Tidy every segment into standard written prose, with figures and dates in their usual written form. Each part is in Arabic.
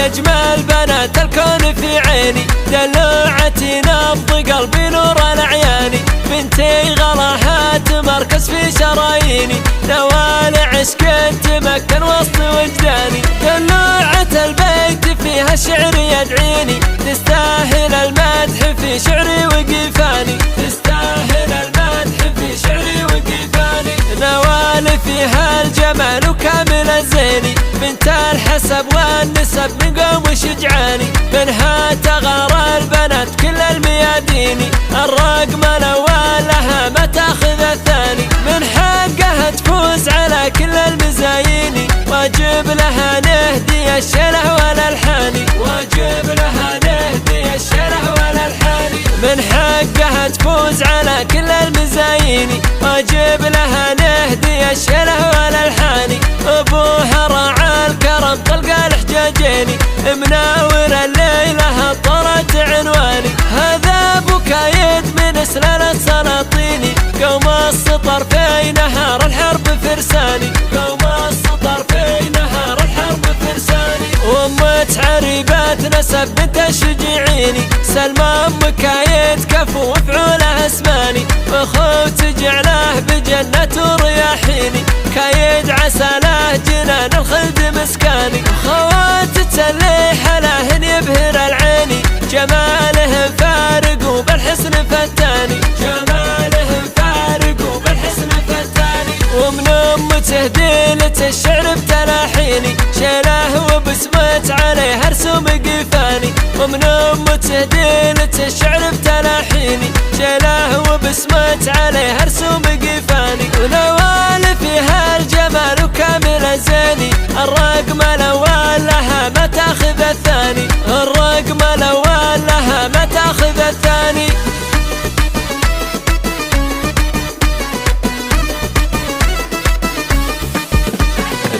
أجمل بنات الكون في عيني، دلوعتي نبض قلبي نور الأعياني، بنتي غلاها تمركز في شراييني، نوال عشق تمكن وسط وجداني، دلوعة البيت فيها الشعر يدعيني، تستاهل المدح في شعري وقفاني، تستاهل المدح في شعري وقفاني، نوال فيها الجمال وكامل الزيني، بنت الحسب والنسب من قوم شجعاني، منها تغار البنات كل المياديني، الرقم الأول لها ما تاخذ الثاني، من حقها تفوز على كل المزاييني، واجب لها نهدي الشله والألحاني، واجب لها نهدي الشله والألحاني، من حقها تفوز على كل المزاييني، واجب لها نهدي الشله والألحاني، أبوها راعى الكرم طلق الحجاجيني، مناور الليلة طرت عنواني، هذا ابو كايد من سلالة سلاطيني، قوم السطر في نهار الحرب فرساني، قوم السطر في نهار الحرب فرساني، وامة عريبات نسب بنت الشجيعيني، سلمى ام كايد كفو وفعوله اسماني، اخوت جعله بجنة رياحيني، كايد عسى له جنان الخلد مسكاني، خوات تسليح لهن يبهر العيني، جمالهم فارق وبالحسن فتاني، جمالهم فارق وبالحسن فتاني، ومن امته ديلة الشعر بتلاحيني، شيله وبسمت عليه رسوم قفاني، ومن امته ديلة الشعر بتلاحيني، شيله وبسمت عليه رسوم قفاني، ونوال فيها الجمال وكامل الزيني، الرقم الأول لها ما تاخذ الثاني، الرقم الأول لها ما تاخذ الثاني.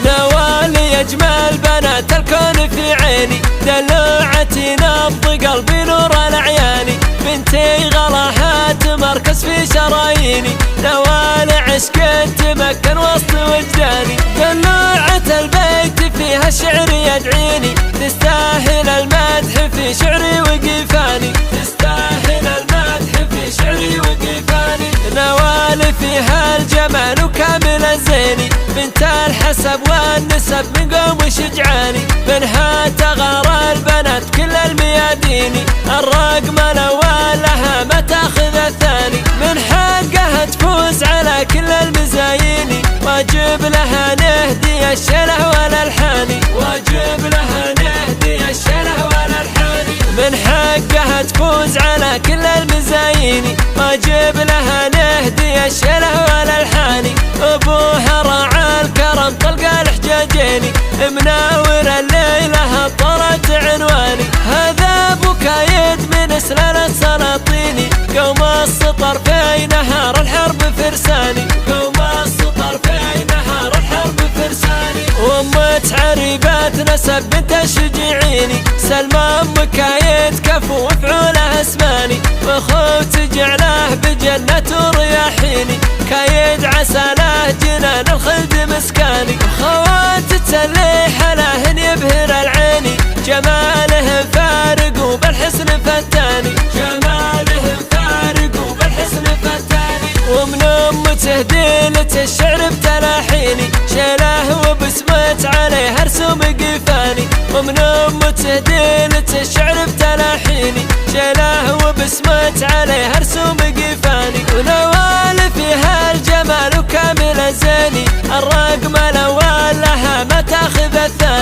نوالي أجمل بنات الكون في عيني، دلوعتي نبض قلبي نور الأعياني، بنتي غلاها تمركز في شراييني، نوال عشق تمكن وسط وجداني، دلوعة البيت فيها الشعر يدعيني، تستاهل المدح في شعري وقفاني، تستاهل المدح في شعري وقفاني، نوال فيها الجمال وكامل الزيني، بنت الحسب والنسب من قوم شجعاني، منها تغار البنات كل المياديني، الرقم الأول لها ما تاخذ الثاني، من حقها تفوز على كل المزاييني، واجب لها نهدي الشله والألحاني، واجب لها نهدي الشله والألحاني، من حقها تفوز على كل المزاييني، واجب لها نهدي الشله والألحاني، أبوها راعى الكرم طلق الحجاجيني، مناور الليلة طرت عنواني، هذا ابو كايد من سلالة سلاطيني، قوم السطر في نهار الحرب فرساني، قوم السطر في نهار الحرب فرساني، وامة عريبات نسب بنت الشجيعيني، سلمى ام كايد كفو وفعوله اسماني، واخوت جعله بجنة رياحيني، كايد عسى له جنان الخلد مسكاني، خوات تسليح لهن يبهر العيني، جمالهم فارق وبالحسن فتاني، جمالهم فارق وبالحسن فتاني، ومن امته ديلة الشعر بتلاحيني، شيله وبسمت عليه رسوم قفاني، ومن امته ديلة الشعر بتلاحيني، شيله وبسمت عليه رسوم قفاني، ونوال فيها الجمال وكامل الزيني، الرقم الأول لها ما تاخذ الثاني.